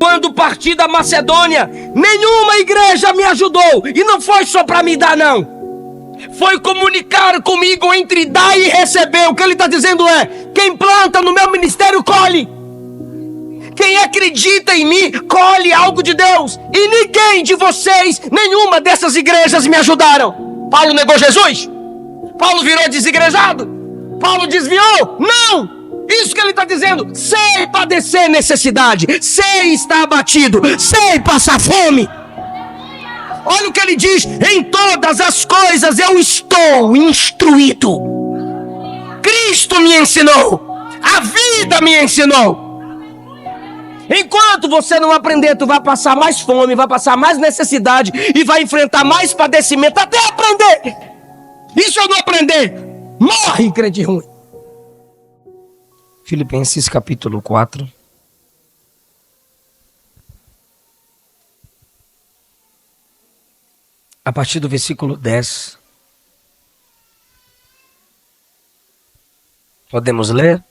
Quando parti da Macedônia, nenhuma igreja me ajudou. E não foi só para me dar, não. Foi comunicar comigo entre dar e receber. O que ele está dizendo é: quem planta no meu ministério, colhe. Quem acredita em mim, colhe algo de Deus. E ninguém de vocês, nenhuma dessas igrejas me ajudaram. Paulo negou Jesus? Paulo virou desigrejado? Paulo desviou? Não! Isso que ele está dizendo: sei padecer necessidade, sei estar abatido, sei passar fome. Olha o que ele diz: em todas as coisas eu estou instruído. Cristo me ensinou, a vida me ensinou. Enquanto você não aprender, tu vai passar mais fome, vai passar mais necessidade e vai enfrentar mais padecimento até aprender. E se eu não aprender, morre, crente ruim. Filipenses capítulo 4. A partir do versículo 10. Podemos ler?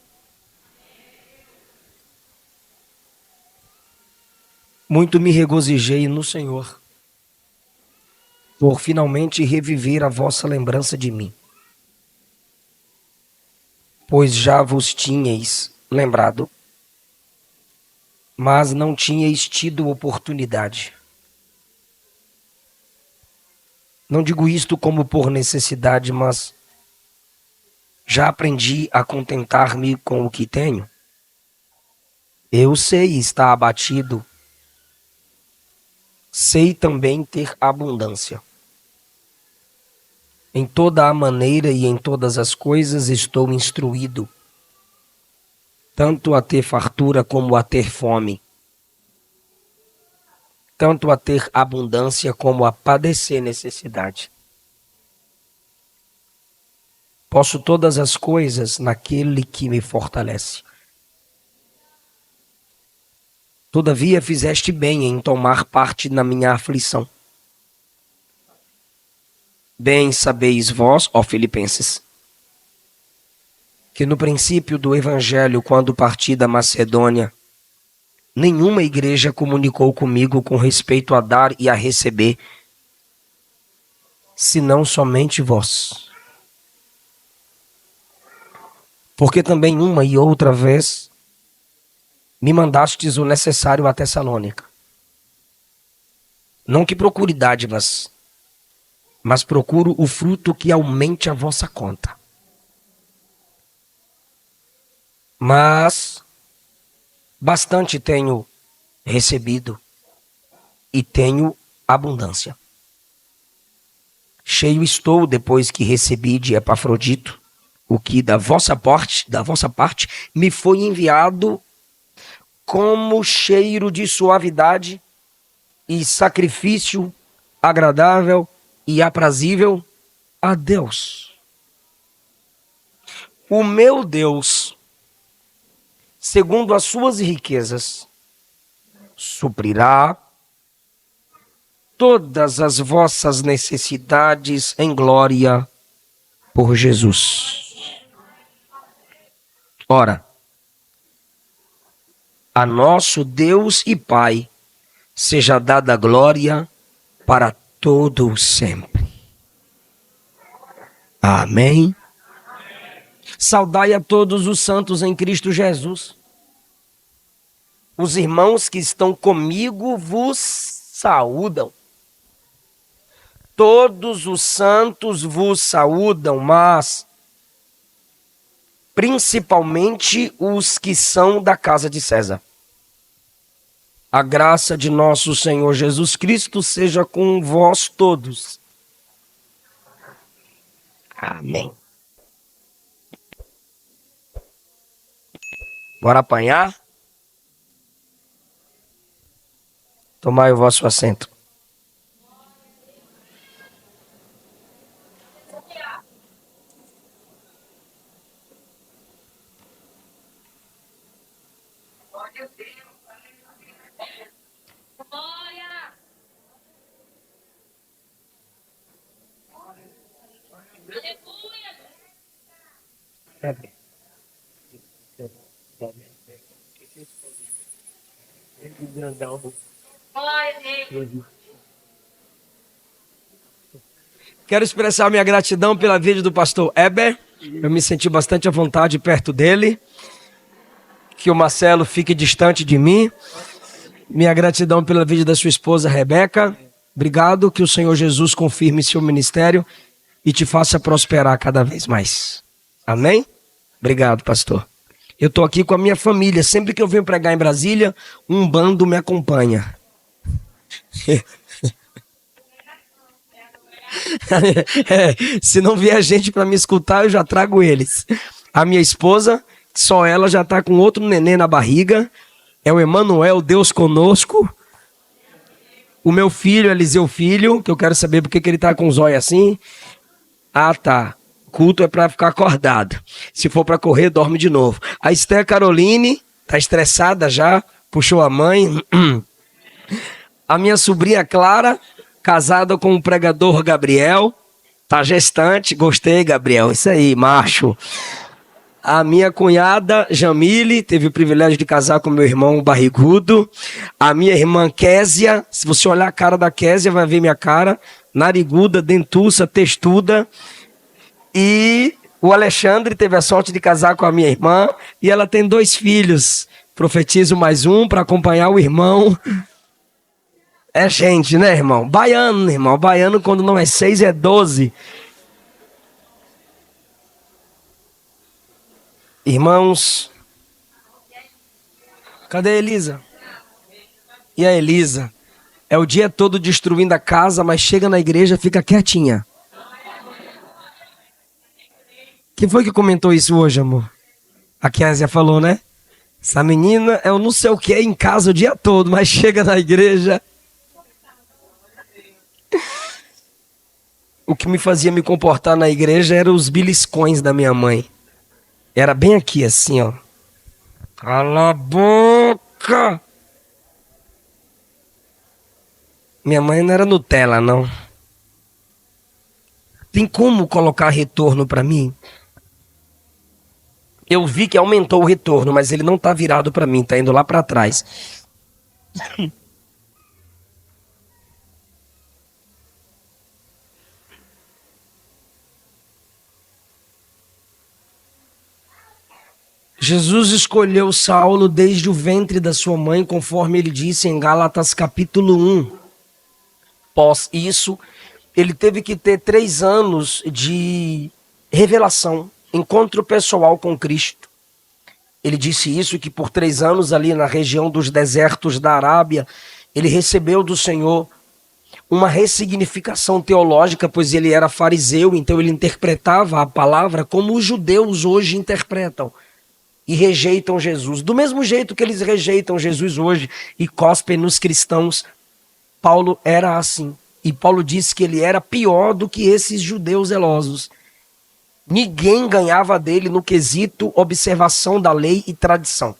Muito me regozijei no Senhor, por finalmente reviver a vossa lembrança de mim. Pois já vos tinhais lembrado, mas não tinhais tido oportunidade. Não digo isto como por necessidade, mas já aprendi a contentar-me com o que tenho. Eu sei estar abatido, sei também ter abundância. Em toda a maneira e em todas as coisas estou instruído, tanto a ter fartura como a ter fome, tanto a ter abundância como a padecer necessidade. Posso todas as coisas naquele que me fortalece. Todavia fizeste bem em tomar parte na minha aflição. Bem sabeis vós, ó Filipenses, que no princípio do Evangelho, quando parti da Macedônia, nenhuma igreja comunicou comigo com respeito a dar e a receber, senão somente vós. Porque também uma e outra vez me mandastes o necessário a Tessalônica. Não que procure dádivas, mas procuro o fruto que aumente a vossa conta. Mas bastante tenho recebido e tenho abundância. Cheio estou depois que recebi de Epafrodito o que da vossa parte me foi enviado como cheiro de suavidade e sacrifício agradável e aprazível a Deus. O meu Deus, segundo as suas riquezas, suprirá todas as vossas necessidades em glória por Jesus. Ora, a nosso Deus e Pai seja dada glória para todo sempre. Amém. Saudai a todos os santos em Cristo Jesus. Os irmãos que estão comigo vos saúdam. Todos os santos vos saúdam, mas principalmente os que são da casa de César. A graça de nosso Senhor Jesus Cristo seja com vós todos. Amém. Bora apanhar? Tomai o vosso assento. Quero expressar minha gratidão pela vida do pastor Eber. Eu me senti bastante à vontade perto dele. Que o Marcelo fique distante de mim. Minha gratidão pela vida da sua esposa Rebeca. Obrigado, que o Senhor Jesus confirme seu ministério e te faça prosperar cada vez mais. Amém? Obrigado, pastor. Eu estou aqui com a minha família. Sempre que eu venho pregar em Brasília, um bando me acompanha. Se não vier gente para me escutar, eu já trago eles. A minha esposa, só ela já está com outro neném na barriga. É o Emanuel, Deus conosco. O meu filho, Eliseu Filho, que eu quero saber porque que ele está com os olhos assim. Ah, tá. Culto é para ficar acordado. Se for para correr, dorme de novo. A Esther Caroline tá estressada já, puxou a mãe. A minha sobrinha Clara, casada com o pregador Gabriel, tá gestante. Gostei, Gabriel. Isso aí, macho. A minha cunhada Jamile teve o privilégio de casar com meu irmão barrigudo. A minha irmã Késia, se você olhar a cara da Késia, vai ver minha cara. Nariguda, dentuça, textuda. E o Alexandre teve a sorte de casar com a minha irmã. E ela tem 2 filhos. Profetizo mais um para acompanhar o irmão. É gente, né, irmão? Baiano, irmão. Baiano, quando não é 6, é 12. Irmãos, cadê a Elisa? E a Elisa? É o dia todo destruindo a casa, mas chega na igreja e fica quietinha. Quem foi que comentou isso hoje, amor? A Kézia falou, né? Essa menina é o não sei o que em casa o dia todo, mas chega na igreja. O que me fazia me comportar na igreja eram os beliscões da minha mãe. Era bem aqui, assim, ó. Cala a boca! Minha mãe não era Nutella, não. Tem como colocar retorno para mim? Eu vi que aumentou o retorno, mas ele não tá virado para mim, tá indo lá para trás. Jesus escolheu Saulo desde o ventre da sua mãe, conforme ele disse em Gálatas capítulo 1. Após isso, ele teve que ter 3 anos de revelação, encontro pessoal com Cristo. Ele disse isso, que por 3 anos ali na região dos desertos da Arábia, ele recebeu do Senhor uma ressignificação teológica, pois ele era fariseu, então ele interpretava a palavra como os judeus hoje interpretam. E rejeitam Jesus. Do mesmo jeito que eles rejeitam Jesus hoje e cospem nos cristãos, Paulo era assim. E Paulo disse que ele era pior do que esses judeus zelosos. Ninguém ganhava dele no quesito observação da lei e tradição.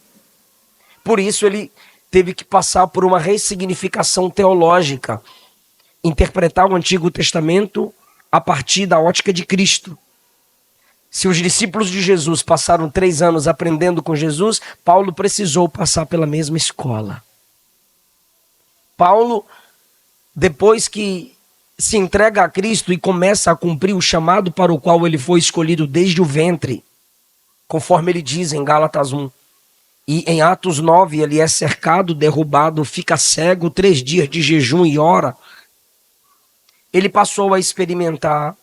Por isso ele teve que passar por uma ressignificação teológica. Interpretar o Antigo Testamento a partir da ótica de Cristo. Se os discípulos de Jesus passaram 3 anos aprendendo com Jesus, Paulo precisou passar pela mesma escola. Paulo, depois que se entrega a Cristo e começa a cumprir o chamado para o qual ele foi escolhido desde o ventre, conforme ele diz em Gálatas 1, e em Atos 9 ele é cercado, derrubado, fica cego, 3 dias de jejum e ora, ele passou a experimentar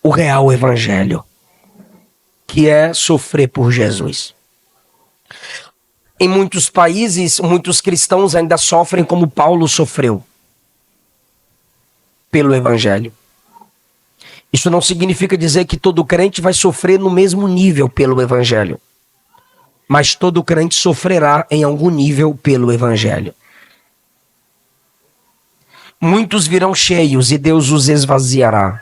o real evangelho, que é sofrer por Jesus. Em muitos países, muitos cristãos ainda sofrem como Paulo sofreu pelo evangelho. Isso não significa dizer que todo crente vai sofrer no mesmo nível pelo evangelho, mas todo crente sofrerá em algum nível pelo evangelho. Muitos virão cheios e Deus os esvaziará.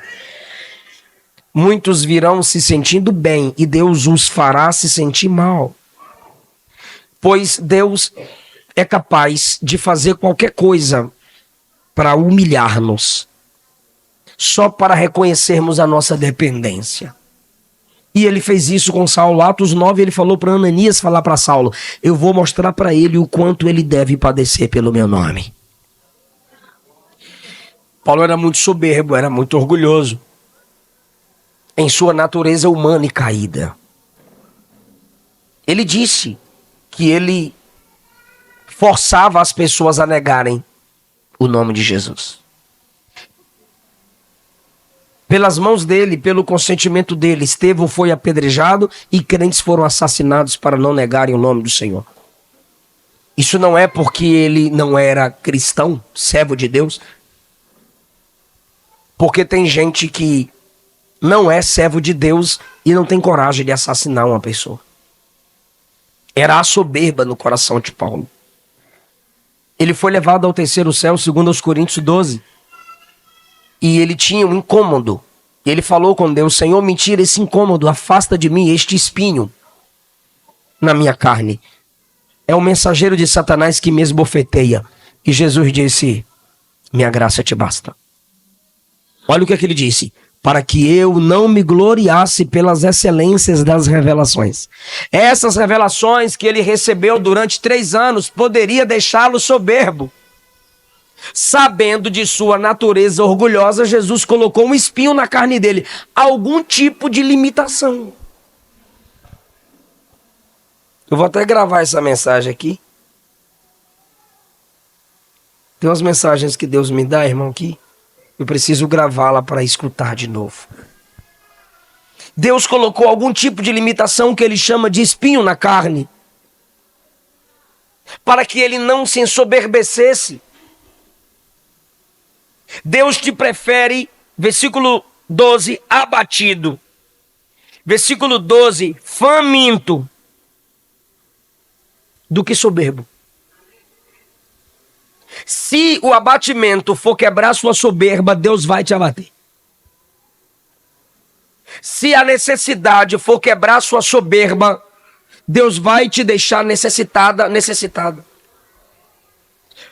Muitos virão se sentindo bem e Deus os fará se sentir mal. Pois Deus é capaz de fazer qualquer coisa para humilhar-nos, só para reconhecermos a nossa dependência. E ele fez isso com Saulo. Atos 9, ele falou para Ananias falar para Saulo: eu vou mostrar para ele o quanto ele deve padecer pelo meu nome. Paulo era muito soberbo, era muito orgulhoso em sua natureza humana e caída. Ele disse que ele forçava as pessoas a negarem o nome de Jesus. Pelas mãos dele, pelo consentimento dele, Estevão foi apedrejado e crentes foram assassinados para não negarem o nome do Senhor. Isso não é porque ele não era cristão, servo de Deus. Porque tem gente que não é servo de Deus e não tem coragem de assassinar uma pessoa. Era a soberba no coração de Paulo. Ele foi levado ao terceiro céu, segundo aos Coríntios 12. E ele tinha um incômodo. Ele falou com Deus: Senhor, me tira esse incômodo, afasta de mim este espinho na minha carne. É o mensageiro de Satanás que me esbofeteia. E Jesus disse: minha graça te basta. Olha o que é que ele disse: para que eu não me gloriasse pelas excelências das revelações. Essas revelações que ele recebeu durante 3 anos poderia deixá-lo soberbo. Sabendo de sua natureza orgulhosa, Jesus colocou um espinho na carne dele. Algum tipo de limitação. Eu vou até gravar essa mensagem aqui. Tem umas mensagens que Deus me dá, irmão, aqui. Eu preciso gravá-la para escutar de novo. Deus colocou algum tipo de limitação que ele chama de espinho na carne, para que ele não se ensoberbecesse. Deus te prefere, versículo 12, abatido. Versículo 12, faminto, do que soberbo. Se o abatimento for quebrar sua soberba, Deus vai te abater. Se a necessidade for quebrar sua soberba, Deus vai te deixar necessitada.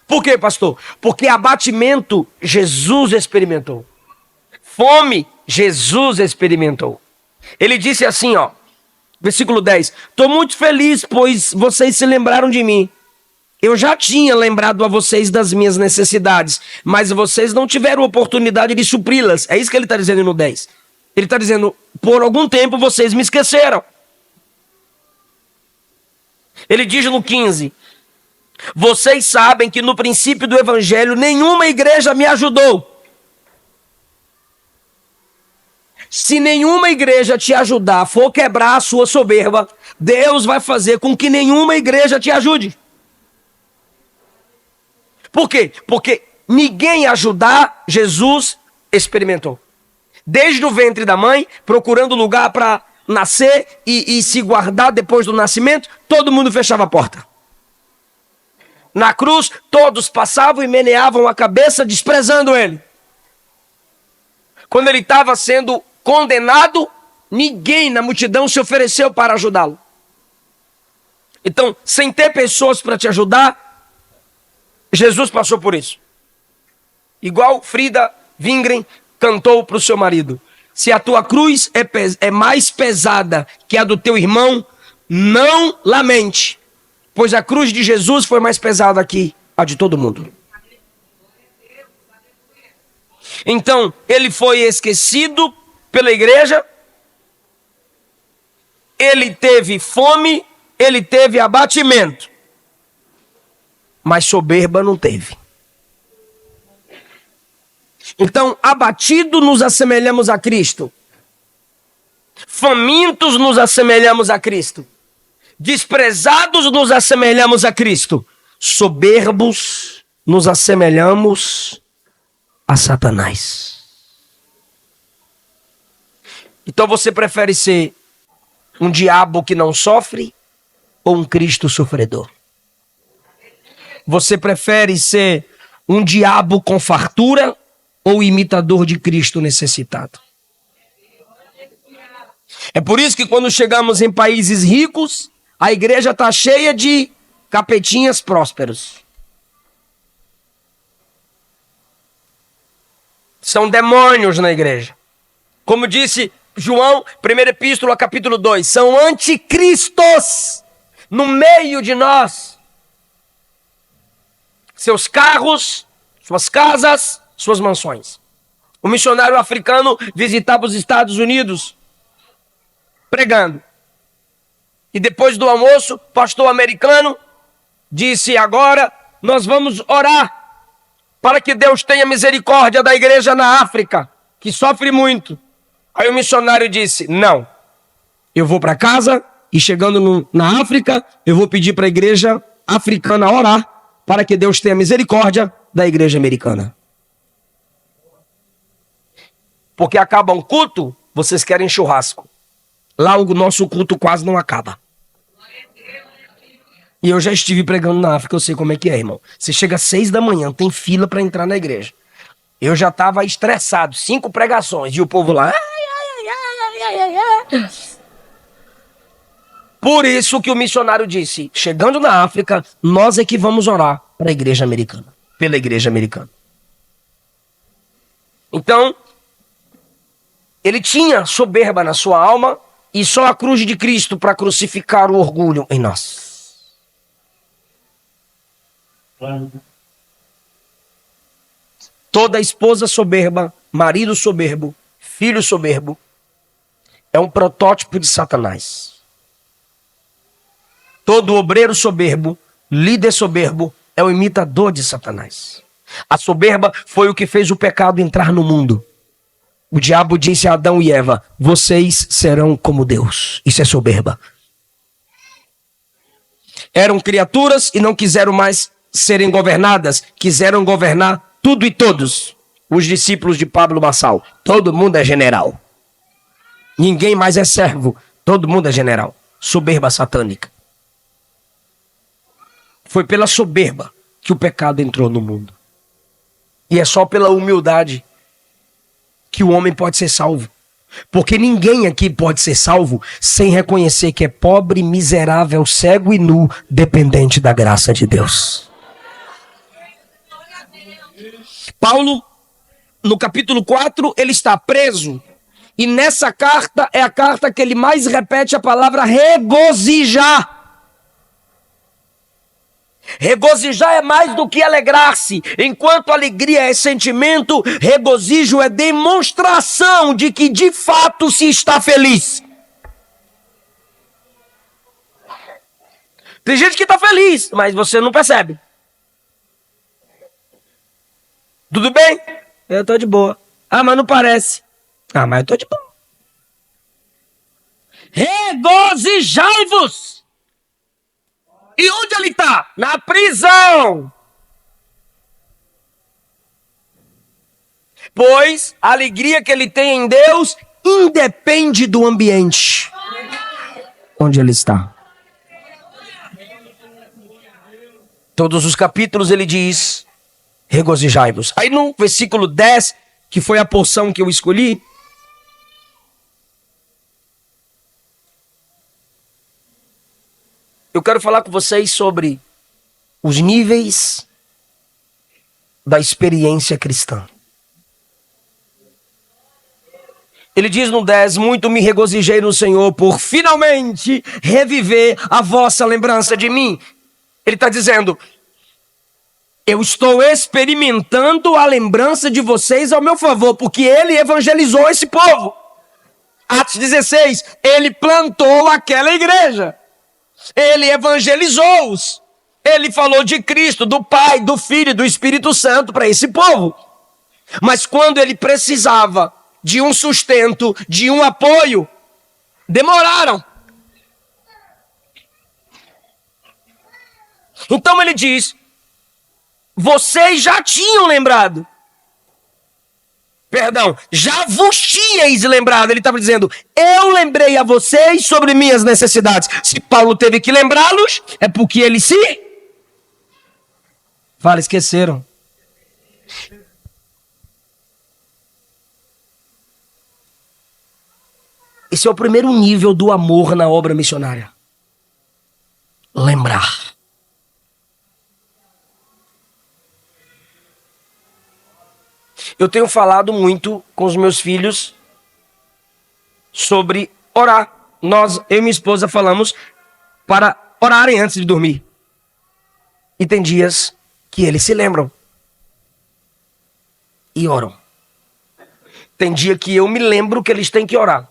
Por quê, pastor? Porque abatimento, Jesus experimentou. Fome, Jesus experimentou. Ele disse assim, ó, versículo 10. Estou muito feliz, pois vocês se lembraram de mim. Eu já tinha lembrado a vocês das minhas necessidades, mas vocês não tiveram oportunidade de supri-las. É isso que ele está dizendo no 10. Ele está dizendo, por algum tempo vocês me esqueceram. Ele diz no 15. Vocês sabem que no princípio do evangelho nenhuma igreja me ajudou. Se nenhuma igreja te ajudar, for quebrar a sua soberba, Deus vai fazer com que nenhuma igreja te ajude. Por quê? Porque ninguém ajudar, Jesus experimentou. Desde o ventre da mãe, procurando lugar para nascer e se guardar depois do nascimento, todo mundo fechava a porta. Na cruz, todos passavam e meneavam a cabeça, desprezando ele. Quando ele estava sendo condenado, ninguém na multidão se ofereceu para ajudá-lo. Então, sem ter pessoas para te ajudar, Jesus passou por isso. Igual Frida Wingren cantou para o seu marido: se a tua cruz é mais pesada que a do teu irmão, não lamente, pois a cruz de Jesus foi mais pesada que a de todo mundo. Então, ele foi esquecido pela igreja, ele teve fome, ele teve abatimento, mas soberba não teve. Então, abatido nos assemelhamos a Cristo. Famintos nos assemelhamos a Cristo. Desprezados nos assemelhamos a Cristo. Soberbos nos assemelhamos a Satanás. Então você prefere ser um diabo que não sofre ou um Cristo sofredor? Você prefere ser um diabo com fartura ou imitador de Cristo necessitado? É por isso que quando chegamos em países ricos, a igreja está cheia de capetinhas prósperos. São demônios na igreja. Como disse João, 1 Epístola, capítulo 2. São anticristos no meio de nós. Seus carros, suas casas, suas mansões. O missionário africano visitava os Estados Unidos pregando. E depois do almoço, o pastor americano disse: agora nós vamos orar para que Deus tenha misericórdia da igreja na África, que sofre muito. Aí o missionário disse: não, eu vou para casa e chegando na África, eu vou pedir para a igreja africana orar para que Deus tenha misericórdia da igreja americana. Porque acaba um culto, vocês querem churrasco. Lá o nosso culto quase não acaba. E eu já estive pregando na África, eu sei como é que é, irmão. Você chega às 6 da manhã, tem fila para entrar na igreja. Eu já estava estressado, 5 pregações, e o povo lá... Por isso que o missionário disse: chegando na África, nós é que vamos orar para a igreja americana, pela igreja americana. Então, ele tinha soberba na sua alma e só a cruz de Cristo para crucificar o orgulho em nós. Toda esposa soberba, marido soberbo, filho soberbo, é um protótipo de Satanás. Todo obreiro soberbo, líder soberbo, é o imitador de Satanás. A soberba foi o que fez o pecado entrar no mundo. O diabo disse a Adão e Eva: vocês serão como Deus. Isso é soberba. Eram criaturas e não quiseram mais serem governadas, quiseram governar tudo e todos. Os discípulos de Pablo Marçal: todo mundo é general. Ninguém mais é servo, todo mundo é general. Soberba satânica. Foi pela soberba que o pecado entrou no mundo. E é só pela humildade que o homem pode ser salvo. Porque ninguém aqui pode ser salvo sem reconhecer que é pobre, miserável, cego e nu, dependente da graça de Deus. Paulo, no capítulo 4, ele está preso. E nessa carta é a carta que ele mais repete a palavra regozijar. Regozijar é mais do que alegrar-se. Enquanto alegria é sentimento, regozijo é demonstração de que de fato se está feliz. Tem gente que está feliz, mas você não percebe. Tudo bem? Eu estou de boa. Ah, mas não parece. Ah, mas eu estou de boa. Regozijai-vos. E onde ele está? Na prisão. Pois a alegria que ele tem em Deus independe do ambiente onde ele está. Todos os capítulos ele diz: regozijai-vos. Aí no versículo 10, que foi a porção que eu escolhi, eu quero falar com vocês sobre os níveis da experiência cristã. Ele diz no 10, muito me regozijei no Senhor por finalmente reviver a vossa lembrança de mim. Ele está dizendo, eu estou experimentando a lembrança de vocês ao meu favor, porque ele evangelizou esse povo. Atos 16, ele plantou aquela igreja. Ele evangelizou-os. Ele falou de Cristo, do Pai, do Filho e do Espírito Santo para esse povo. Mas quando ele precisava de um sustento, de um apoio, demoraram. Então ele diz, vocês já tinham lembrado. Perdão, já vos tinhais lembrado. Ele estava dizendo, eu lembrei a vocês sobre minhas necessidades. Se Paulo teve que lembrá-los, é porque ele se... Fala, esqueceram. Esse é o primeiro nível do amor na obra missionária. Lembrar. Eu tenho falado muito com os meus filhos sobre orar. Eu e minha esposa falamos para orarem antes de dormir. E tem dias que eles se lembram e oram. Tem dia que eu me lembro que eles têm que orar,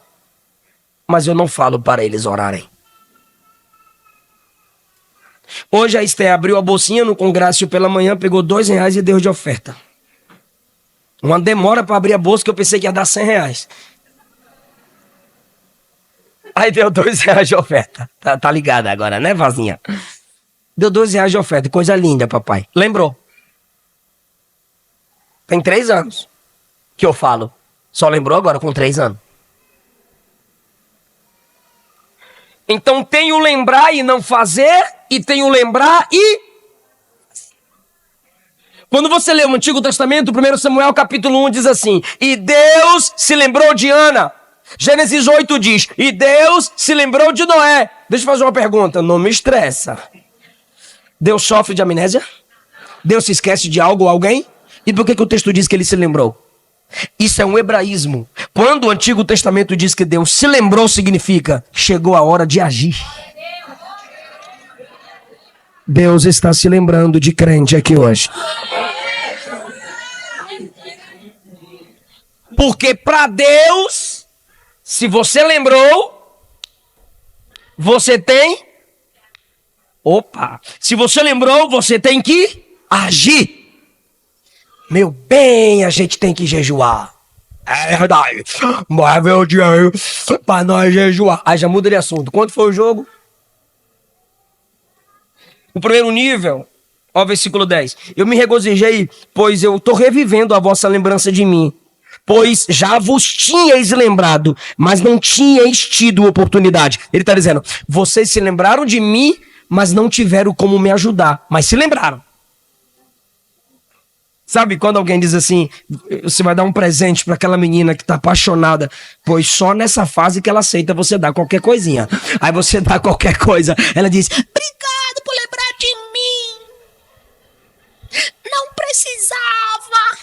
mas eu não falo para eles orarem. Hoje a Esté abriu a bolsinha no Congrácio pela manhã, pegou R$2 e deu de oferta. Uma demora para abrir a bolsa que eu pensei que ia dar R$100. Aí deu R$2 de oferta. Tá ligada agora, né, vozinha? Deu R$2 de oferta. Coisa linda, papai. Lembrou. Tem 3 anos que eu falo. Só lembrou agora com 3 anos. Então tem o lembrar e não fazer, e tem o lembrar e... Quando você lê o Antigo Testamento, 1 Samuel capítulo 1 diz assim: e Deus se lembrou de Ana. Gênesis 8 diz: e Deus se lembrou de Noé. Deixa eu fazer uma pergunta, não me estressa. Deus sofre de amnésia? Deus se esquece de algo ou alguém? E por que o texto diz que ele se lembrou? Isso é um hebraísmo. Quando o Antigo Testamento diz que Deus se lembrou, significa chegou a hora de agir. Deus está se lembrando de crente aqui hoje. Porque para Deus, se você lembrou, você tem... Opa! Se você lembrou, você tem que agir. Meu bem, a gente tem que jejuar. É verdade. Mas meu dia para nós jejuar. Aí já muda de assunto. Quanto foi o jogo? O primeiro nível, ó, versículo 10. Eu me regozijei, pois eu estou revivendo a vossa lembrança de mim. Pois já vos tinhais lembrado, mas não tinhais tido oportunidade. Ele está dizendo, vocês se lembraram de mim, mas não tiveram como me ajudar. Mas se lembraram. Sabe quando alguém diz assim, você vai dar um presente para aquela menina que está apaixonada, pois só nessa fase que ela aceita você dar qualquer coisinha. Aí você dá qualquer coisa, ela diz, obrigado por lembrar de mim. Não precisava.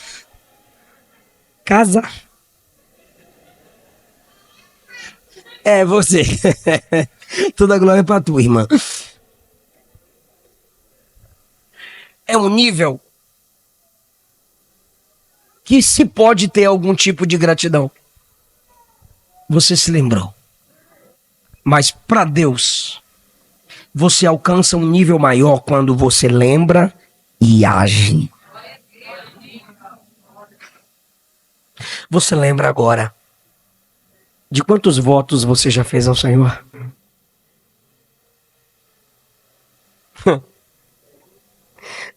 Casa. É você. Toda a glória para tu, irmã. É um nível que se pode ter algum tipo de gratidão. Você se lembrou. Mas para Deus, você alcança um nível maior quando você lembra e age. Você lembra agora de quantos votos você já fez ao Senhor?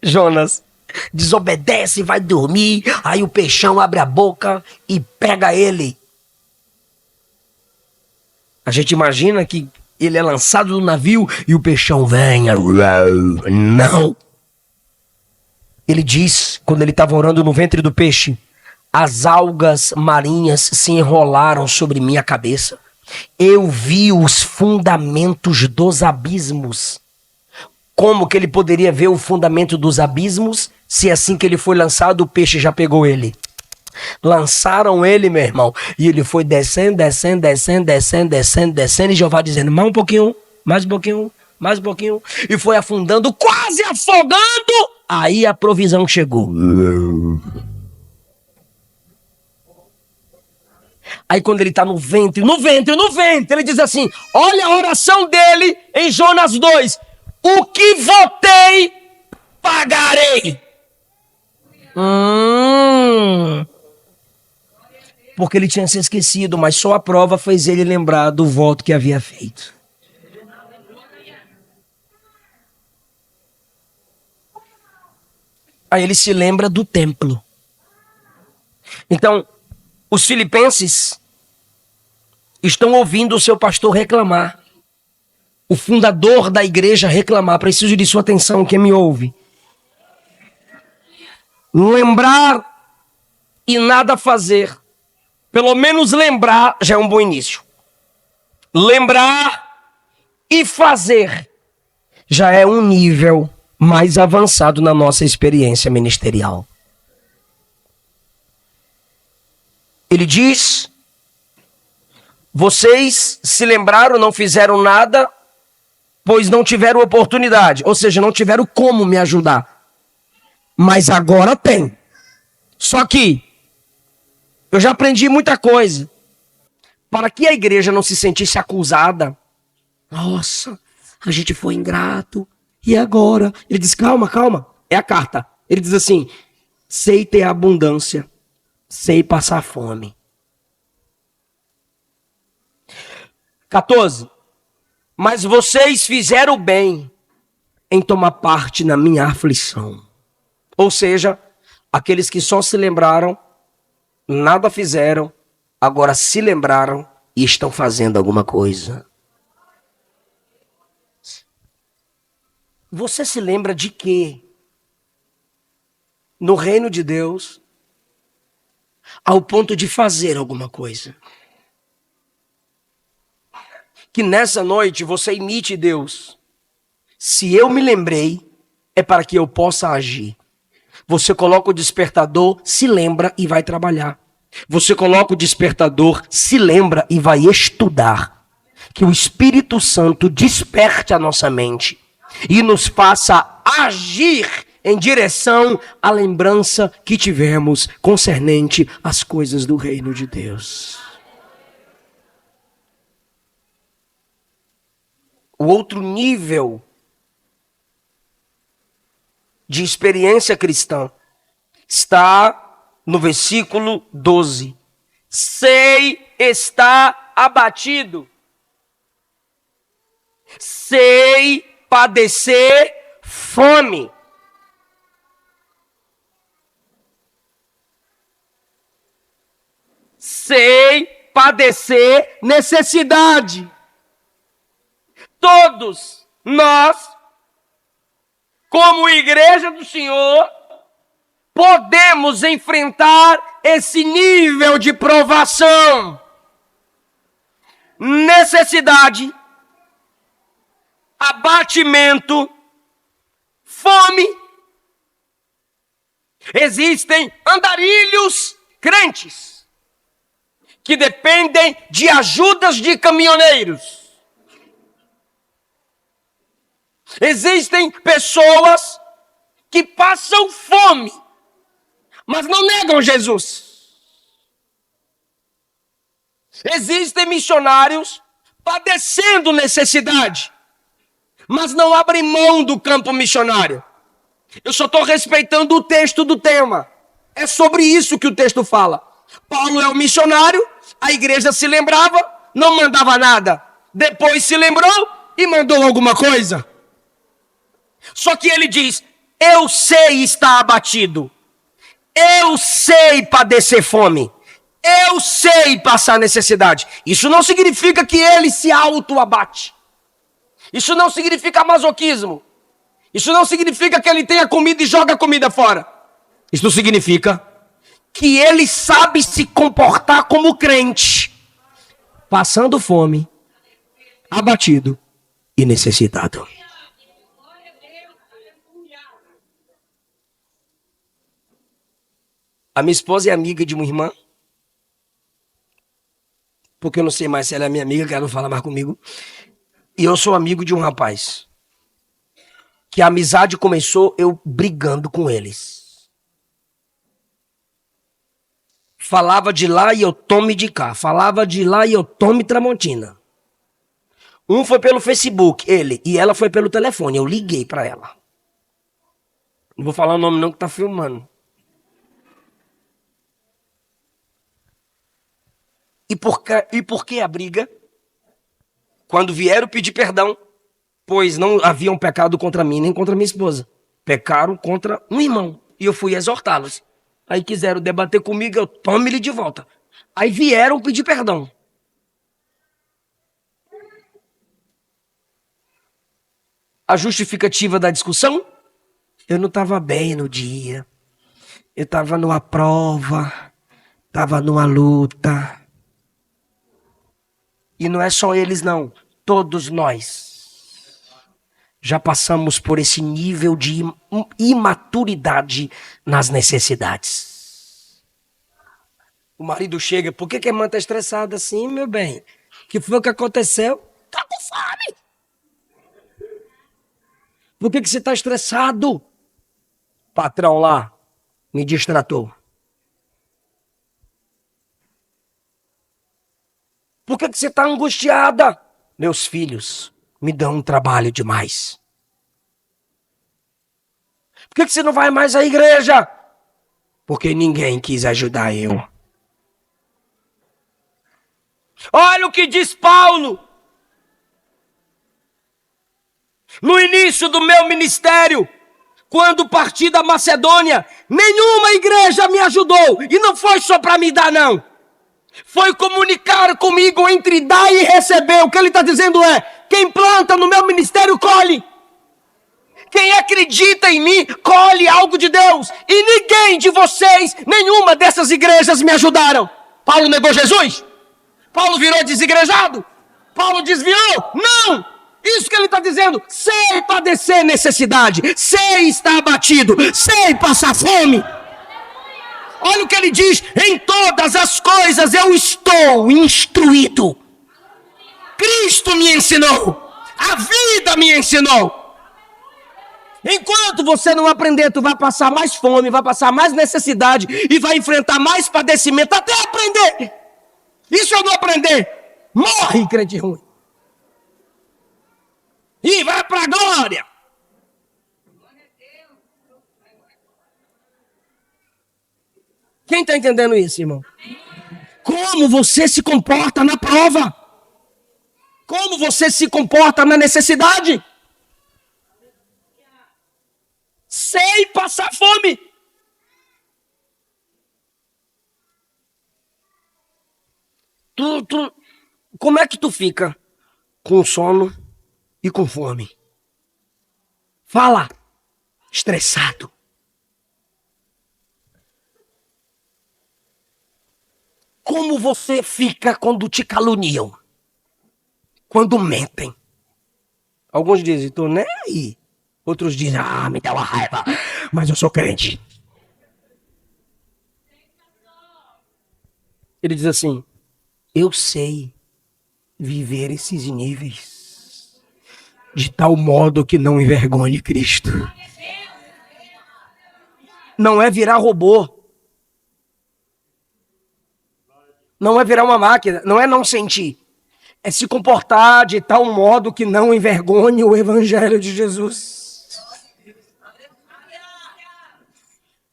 Jonas desobedece, vai dormir, aí o peixão abre a boca e pega ele. A gente imagina que ele é lançado do navio e o peixão vem. Não. Ele diz, quando ele estava orando no ventre do peixe, as algas marinhas se enrolaram sobre minha cabeça. Eu vi os fundamentos dos abismos. Como que ele poderia ver o fundamento dos abismos se assim que ele foi lançado o peixe já pegou ele? Lançaram ele, meu irmão, e ele foi descendo, descendo, descendo, descendo, descendo, descendo, e Jeová dizendo, mais um pouquinho, mais um pouquinho, mais um pouquinho, e foi afundando, quase afogando, aí a provisão chegou. Aí quando ele está no ventre, ele diz assim, olha a oração dele em Jonas 2, o que votei, pagarei. Porque ele tinha se esquecido, mas só a prova fez ele lembrar do voto que havia feito. Aí ele se lembra do templo. Então, os filipenses estão ouvindo o seu pastor reclamar. O fundador da igreja reclamar. Preciso de sua atenção, quem me ouve. Lembrar e nada fazer. Pelo menos lembrar já é um bom início. Lembrar e fazer já é um nível mais avançado na nossa experiência ministerial. Ele diz, Vocês se lembraram, não fizeram nada, pois não tiveram oportunidade. Ou seja, não tiveram como me ajudar. Mas agora tem. Só que eu já aprendi muita coisa. Para que a igreja não se sentisse acusada. Nossa, a gente foi ingrato. E agora? Ele diz, calma, calma. É a carta. Ele diz assim, sei ter abundância, sei passar fome. 14. Mas vocês fizeram bem em tomar parte na minha aflição. Ou seja, aqueles que só se lembraram, nada fizeram, agora se lembraram e estão fazendo alguma coisa. Você se lembra de quê? No reino de Deus, ao ponto de fazer alguma coisa. Que nessa noite você imite Deus. Se eu me lembrei, é para que eu possa agir. Você coloca o despertador, se lembra e vai trabalhar. Você coloca o despertador, se lembra e vai estudar. Que o Espírito Santo desperte a nossa mente e nos faça agir em direção à lembrança que tivemos concernente às coisas do reino de Deus. O outro nível de experiência cristã está no versículo 12. Sei estar abatido, sei padecer fome. Sei padecer necessidade. Todos nós, como igreja do Senhor, podemos enfrentar esse nível de provação, necessidade, abatimento, fome. Existem andarilhos crentes que dependem de ajudas de caminhoneiros. Existem pessoas que passam fome, mas não negam Jesus. Existem missionários padecendo necessidade, mas não abrem mão do campo missionário. Eu só estou respeitando o texto do tema. É sobre isso que o texto fala. Paulo é o missionário, a igreja se lembrava, não mandava nada. Depois se lembrou e mandou alguma coisa. Só que ele diz, eu sei estar abatido, eu sei padecer fome, eu sei passar necessidade. Isso não significa que ele se auto-abate. Isso não significa masoquismo. Isso não significa que ele tenha comida e joga a comida fora. Isso significa que ele sabe se comportar como crente, passando fome, abatido e necessitado. A minha esposa é amiga de uma irmã, porque eu não sei mais se ela é minha amiga, que ela não fala mais comigo. E eu sou amigo de um rapaz, que a amizade começou eu brigando com eles. Falava de lá e eu tome de cá. Falava de lá e eu tome Tramontina. Um foi pelo Facebook, ele, e ela foi pelo telefone. Eu liguei para ela. Não vou falar o nome não, que tá filmando. E por que a briga? Quando vieram pedir perdão, pois não haviam pecado contra mim, nem contra minha esposa. Pecaram contra um irmão. E eu fui exortá-los. Aí quiseram debater comigo, eu tome-lhe de volta. Aí vieram pedir perdão. A justificativa da discussão? Eu não estava bem no dia. Eu estava numa prova. Estava numa luta. E não é só eles não, todos nós já passamos por esse nível de imaturidade nas necessidades. O marido chega, por que a irmã está estressada assim, meu bem? Que foi o que aconteceu? Tá com fome. Por que você está estressado? Patrão lá me distratou. Por que você está angustiada? Meus filhos me dão um trabalho demais. Por que você não vai mais à igreja? Porque ninguém quis ajudar eu. Olha o que diz Paulo. No início do meu ministério, quando parti da Macedônia, nenhuma igreja me ajudou. E não foi só para me dar, não. Foi comunicar comigo entre dar e receber. O que ele está dizendo é: quem planta no meu ministério, colhe. Quem acredita em mim, colhe algo de Deus. E ninguém de vocês, nenhuma dessas igrejas me ajudaram. Paulo negou Jesus? Paulo virou desigrejado? Paulo desviou? Não! Isso que ele está dizendo: sei padecer necessidade, sei estar abatido, sei passar fome. Olha o que ele diz: em todas as coisas eu estou instruído. Cristo me ensinou, a vida me ensinou. Enquanto você não aprender, tu vai passar mais fome, vai passar mais necessidade e vai enfrentar mais padecimento até aprender. E se eu não aprender, morre, crente ruim. E vai para a glória. Quem está entendendo isso, irmão? Como você se comporta na prova? Como você se comporta na necessidade? Sem passar fome. Como é que tu fica com sono e com fome? Fala. Estressado. Como você fica quando te caluniam? Quando mentem? Alguns dizem, tô nem aí. Outros dizem, me dá uma raiva, mas eu sou crente. Ele diz assim: eu sei viver esses níveis de tal modo que não envergonhe Cristo. Não é virar robô. Não é virar uma máquina. Não é não sentir. É se comportar de tal modo que não envergonhe o evangelho de Jesus.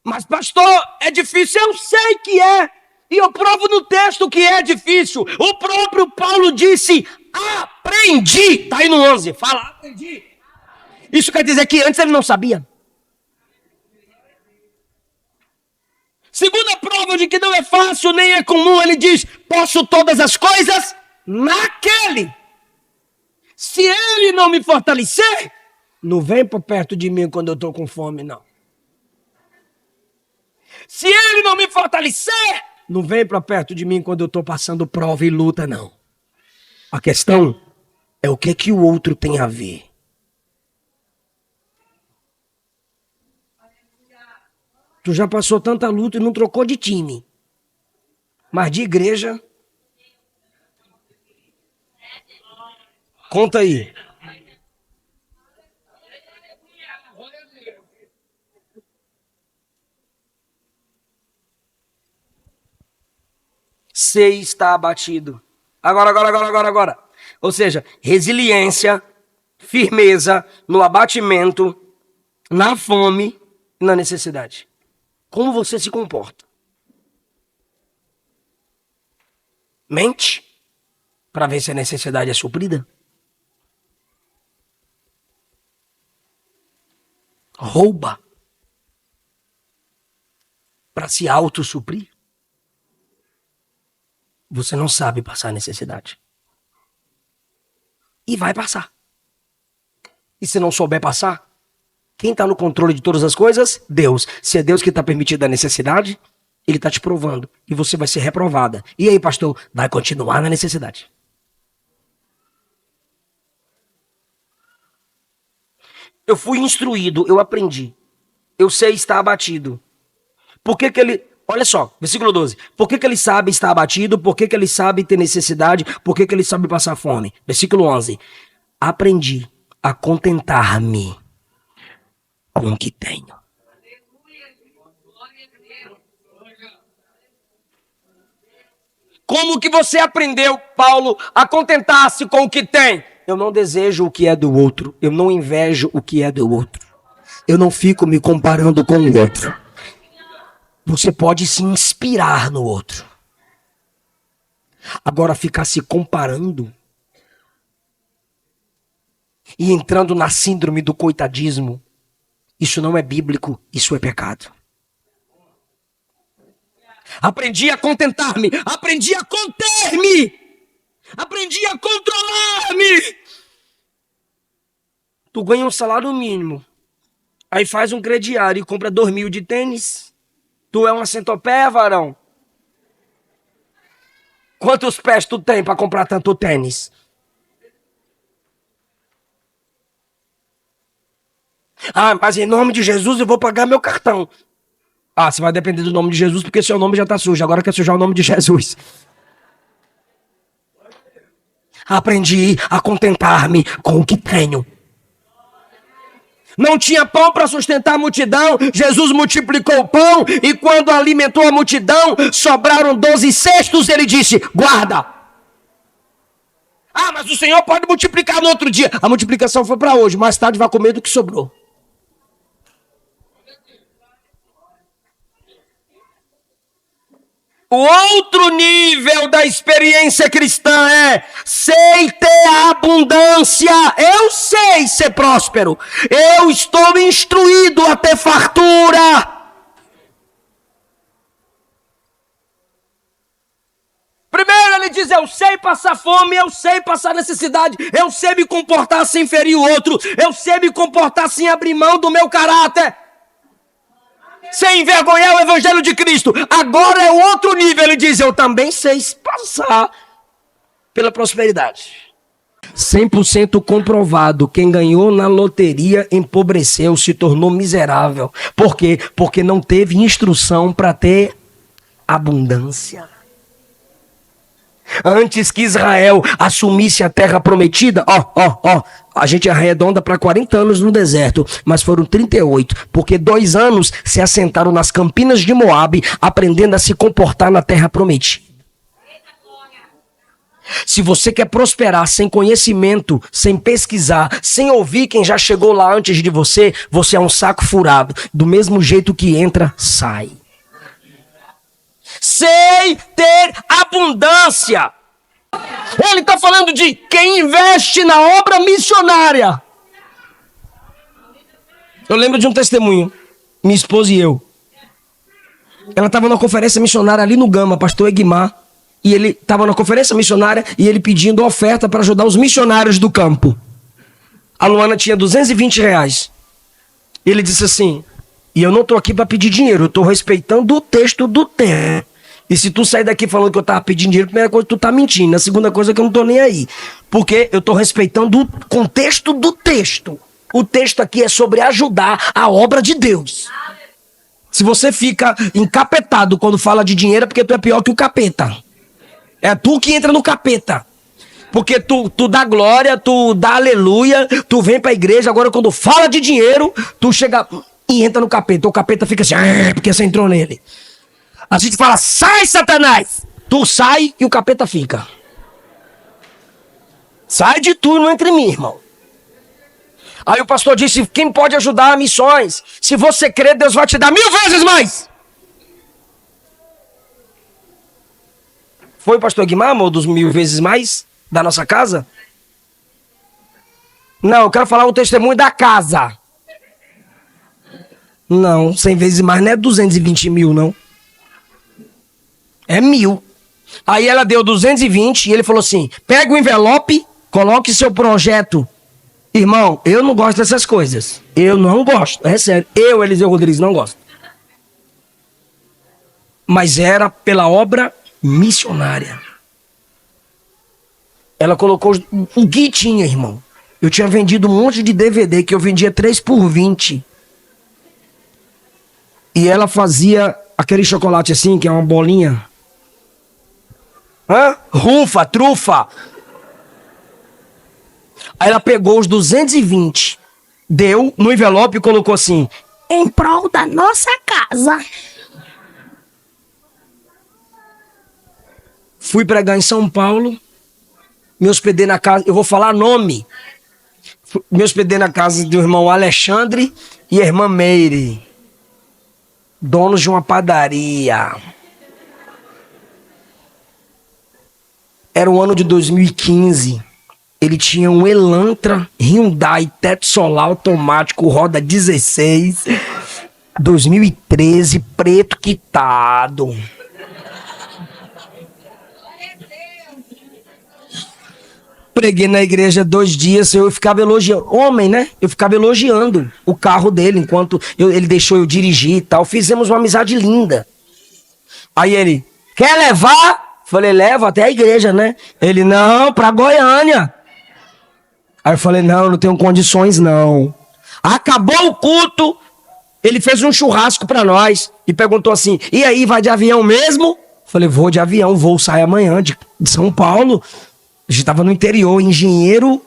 Mas pastor, é difícil. Eu sei que é. E eu provo no texto que é difícil. O próprio Paulo disse: aprendi. Está aí no 11. Fala, aprendi. Isso quer dizer que antes ele não sabia. Segunda prova de que não é fácil nem é comum, ele diz: posso todas as coisas naquele. Se ele não me fortalecer, não vem por perto de mim quando eu estou com fome, não. Se ele não me fortalecer, não vem para perto de mim quando eu estou passando prova e luta, não. A questão é o que o outro tem a ver. Tu já passou tanta luta e não trocou de time. Mas de igreja... Conta aí. Sei estar abatido. Agora. Ou seja, resiliência, firmeza no abatimento, na fome e na necessidade. Como você se comporta? Mente para ver se a necessidade é suprida? Rouba para se autossuprir? Você não sabe passar a necessidade. E vai passar. E se não souber passar, quem está no controle de todas as coisas? Deus. Se é Deus que está permitindo a necessidade, Ele está te provando. E você vai ser reprovada. E aí, pastor? Vai continuar na necessidade. Eu fui instruído, eu aprendi. Eu sei estar abatido. Por que ele Olha só, versículo 12. Por que ele sabe estar abatido? Por que ele sabe ter necessidade? Por que ele sabe passar fome? Versículo 11. Aprendi a contentar-me com o que tenho. Como que você aprendeu, Paulo, a contentar-se com o que tem? Eu não desejo o que é do outro. Eu não invejo o que é do outro. Eu não fico me comparando com o outro. Você pode se inspirar no outro. Agora, ficar se comparando e entrando na síndrome do coitadismo, isso não é bíblico, isso é pecado. Aprendi a contentar-me, aprendi a conter-me, aprendi a controlar-me. Tu ganha um salário mínimo, aí faz um crediário e compra 2.000 de tênis. Tu é uma centopeia, varão? Quantos pés tu tem para comprar tanto tênis? Ah, mas em nome de Jesus eu vou pagar meu cartão. Ah, você vai depender do nome de Jesus porque seu nome já está sujo. Agora quer sujar o nome de Jesus. Aprendi a contentar-me com o que tenho. Não tinha pão para sustentar a multidão. Jesus multiplicou o pão e quando alimentou a multidão, sobraram 12 cestos. Ele disse, guarda. Ah, mas o Senhor pode multiplicar no outro dia. A multiplicação foi para hoje. Mais tarde vai comer do que sobrou. O outro nível da experiência cristã é: sei ter abundância, eu sei ser próspero, eu estou instruído a ter fartura. Primeiro ele diz: eu sei passar fome, eu sei passar necessidade, eu sei me comportar sem ferir o outro, eu sei me comportar sem abrir mão do meu caráter, sem envergonhar o evangelho de Cristo. Agora é outro nível. Ele diz: eu também sei passar pela prosperidade. 100% comprovado. Quem ganhou na loteria empobreceu, se tornou miserável. Por quê? Porque não teve instrução para ter abundância. Antes que Israel assumisse a terra prometida, a gente arredonda para 40 anos no deserto, mas foram 38, porque 2 anos se assentaram nas campinas de Moabe, aprendendo a se comportar na terra prometida. Se você quer prosperar sem conhecimento, sem pesquisar, sem ouvir quem já chegou lá antes de você, você é um saco furado. Do mesmo jeito que entra, sai. Sei ter abundância. Ele está falando de quem investe na obra missionária. Eu lembro de um testemunho. Minha esposa e eu. Ela estava numa conferência missionária ali no Gama, pastor Egmar. E ele estava na conferência missionária e ele pedindo oferta para ajudar os missionários do campo. A Luana tinha R$220. Ele disse assim: e eu não estou aqui para pedir dinheiro, eu estou respeitando o texto do texto. E se tu sair daqui falando que eu estava pedindo dinheiro, a primeira coisa, tu tá mentindo. A segunda coisa é que eu não estou nem aí. Porque eu estou respeitando o contexto do texto. O texto aqui é sobre ajudar a obra de Deus. Se você fica encapetado quando fala de dinheiro, é porque tu é pior que o capeta. É tu que entra no capeta. Porque tu dá glória, tu dá aleluia, tu vem pra igreja, agora quando fala de dinheiro, tu chega e entra no capeta. O capeta fica assim, porque você entrou nele. A gente fala, sai, Satanás! Tu sai e o capeta fica. Sai de tu e não entre mim, irmão. Aí o pastor disse, quem pode ajudar a missões? Se você crer, Deus vai te dar 1000 vezes mais. Foi o pastor Guimar, amor, dos 1000 vezes mais da nossa casa? Não, eu quero falar o testemunho da casa. Não, 100 vezes mais não é 220 mil, não. É 1000. Aí ela deu 220 e ele falou assim, pega o envelope, coloque seu projeto. Irmão, eu não gosto dessas coisas. Eu não gosto, é sério. Eu, Eliseu Rodrigues, não gosto. Mas era pela obra missionária. Ela colocou o que tinha, irmão. Eu tinha vendido um monte de DVD que eu vendia 3 por 20. E ela fazia Aquele chocolate assim, que é uma bolinha. Hã? Rufa, trufa. Aí ela pegou os 220, deu no envelope e colocou assim: em prol da nossa casa. Fui pregar em São Paulo, me hospedei na casa, eu vou falar nome. Me hospedei na casa do irmão Alexandre e a irmã Meire, donos de uma padaria. Era o ano de 2015. Ele tinha um Elantra Hyundai teto solar automático, roda 16, 2013, preto quitado. Preguei na igreja 2 dias, eu ficava elogiando, homem, né? Eu ficava elogiando o carro dele enquanto ele deixou eu dirigir e tal. Fizemos uma amizade linda. Aí ele, quer levar? Falei, leva até a igreja, né? Ele, não, pra Goiânia. Aí eu falei, não tenho condições, não. Acabou o culto, ele fez um churrasco pra nós e perguntou assim, e aí, vai de avião mesmo? Falei, vou de avião, voo sai amanhã de São Paulo. A gente tava no interior, Engenheiro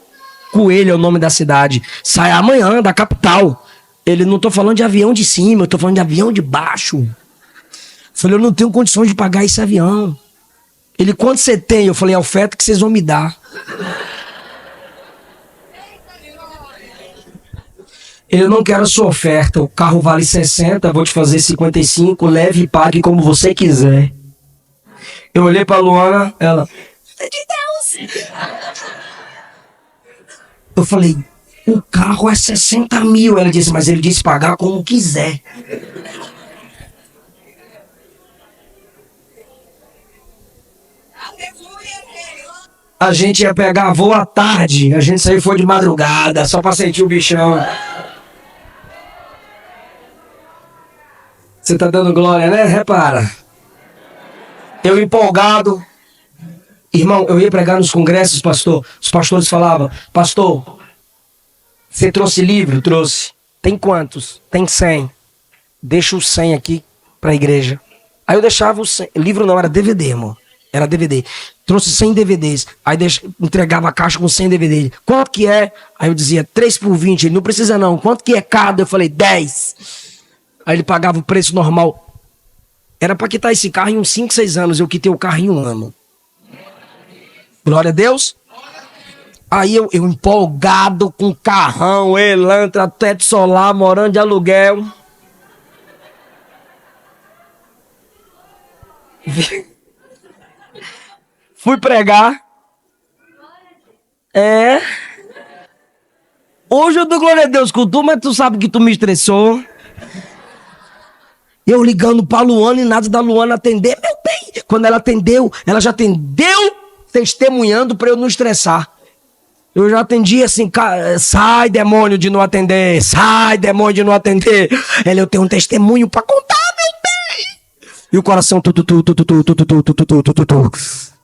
Coelho é o nome da cidade. Sai amanhã da capital. Ele, não tô falando de avião de cima, eu tô falando de avião de baixo. Falei, eu não tenho condições de pagar esse avião. Ele, quanto você tem? Eu falei, a oferta que vocês vão me dar. Ele, não quero a sua oferta, o carro vale 60, vou te fazer 55, leve e pague como você quiser. Eu olhei pra Luana, ela, de Deus. Eu falei, o carro é 60 mil. Ela disse, mas ele disse pagar como quiser. A gente ia pegar voo à tarde, a gente saiu foi de madrugada, só pra sentir o bichão. Você tá dando glória, né? Repara. Eu empolgado. Irmão, eu ia pregar nos congressos, pastor. Os pastores falavam, pastor, você trouxe livro? Trouxe. Tem quantos? Tem 100. Deixa os 100 aqui pra igreja. Aí eu deixava os 100. Livro não, era DVD, irmão. Era DVD. Trouxe 100 DVDs. Aí entregava a caixa com 100 DVDs. Quanto que é? Aí eu dizia, 3 por 20. Ele, não precisa não. Quanto que é cada? Eu falei, 10. Aí ele pagava o preço normal. Era pra quitar esse carro em uns 5, 6 anos. Eu quitei o carro em 1 ano. Glória a Deus. Aí eu empolgado com carrão, Elantra, teto solar, morando de aluguel. Fui pregar. Hoje eu dou glória a Deus com tu, mas tu sabe que tu me estressou. Eu ligando pra Luana e nada da Luana atender. Meu bem, quando ela atendeu, ela já atendeu testemunhando pra eu não estressar. Eu já atendi assim, sai demônio de não atender, sai demônio de não atender. Ela, eu tenho um testemunho pra contar, meu bem. E o coração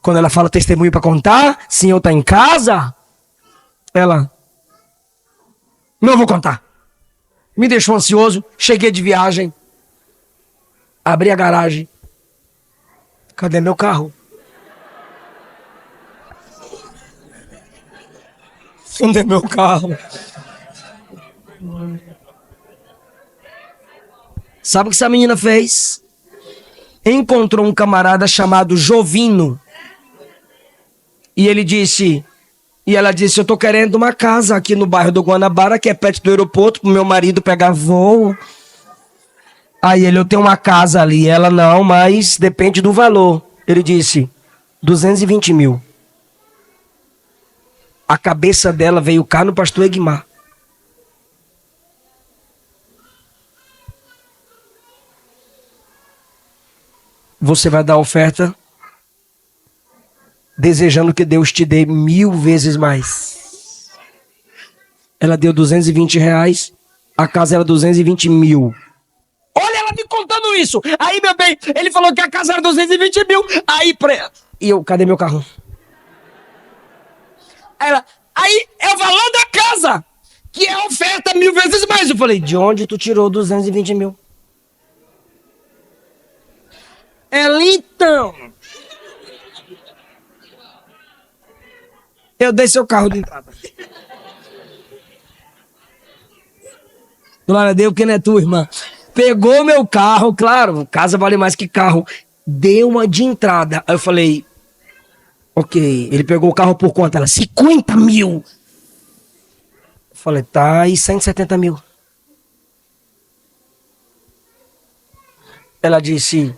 Quando ela fala testemunho pra contar, senhor tá em casa, ela, não vou contar. Me deixou ansioso, cheguei de viagem, abri a garagem. Cadê meu carro? Cadê meu carro? Sabe o que essa menina fez? Encontrou um camarada chamado Jovino. E ele disse... E ela disse, eu tô querendo uma casa aqui no bairro do Guanabara, que é perto do aeroporto, pro meu marido pegar voo. Aí ele, eu tenho uma casa ali. Ela, não, mas depende do valor. Ele disse, 220 mil. A cabeça dela veio cá no pastor Egmar. Você vai dar a oferta desejando que Deus te dê 1000 vezes mais. Ela deu 220 reais, a casa era 220 mil. Olha ela me contando isso. Aí, meu bem, ele falou que a casa era 220 mil. Aí, e eu, cadê meu carro? Aí é o valor da casa, que é a oferta 1000 vezes mais. Eu falei, de onde tu tirou 220 mil? Ela, então. Eu dei seu carro de entrada. Glória a Deus, porque não é tua, irmã. Pegou meu carro, claro, casa vale mais que carro. Deu uma de entrada. Aí eu falei, ok. Ele pegou o carro por quanto? Ela, 50 mil. Eu falei, tá, e 170 mil. Ela disse,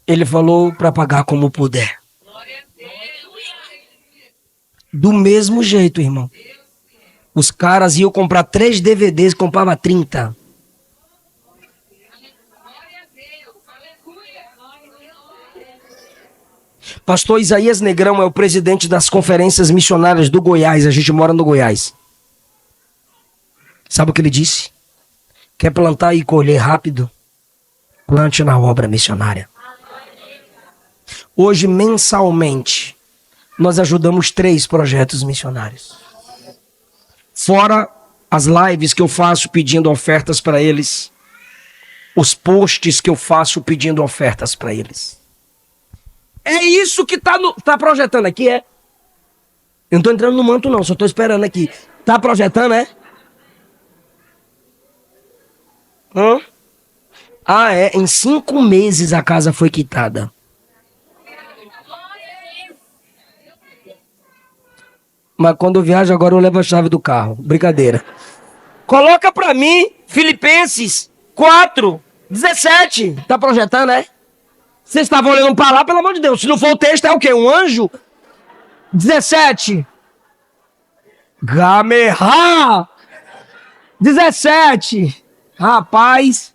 ele falou pra pagar como puder. Do mesmo jeito, irmão. Os caras iam comprar 3 DVDs, comprava 30. Pastor Isaías Negrão é o presidente das conferências missionárias do Goiás. A gente mora no Goiás. Sabe o que ele disse? Quer plantar e colher rápido? Plante na obra missionária. Hoje, mensalmente, nós ajudamos 3 projetos missionários. Fora as lives que eu faço pedindo ofertas para eles. Os posts que eu faço pedindo ofertas para eles. É isso que tá projetando aqui, é? Eu não tô entrando no manto não, só tô esperando aqui. Tá projetando, é? Hã? Ah, é. Em 5 meses a casa foi quitada. Mas quando eu viajo agora eu levo a chave do carro. Brincadeira. Coloca pra mim Filipenses 4:17. Tá projetando, é? Vocês estavam olhando pra lá, pelo amor de Deus. Se não for o texto, é o quê? Um anjo? 17. Gamerra! 17. Rapaz.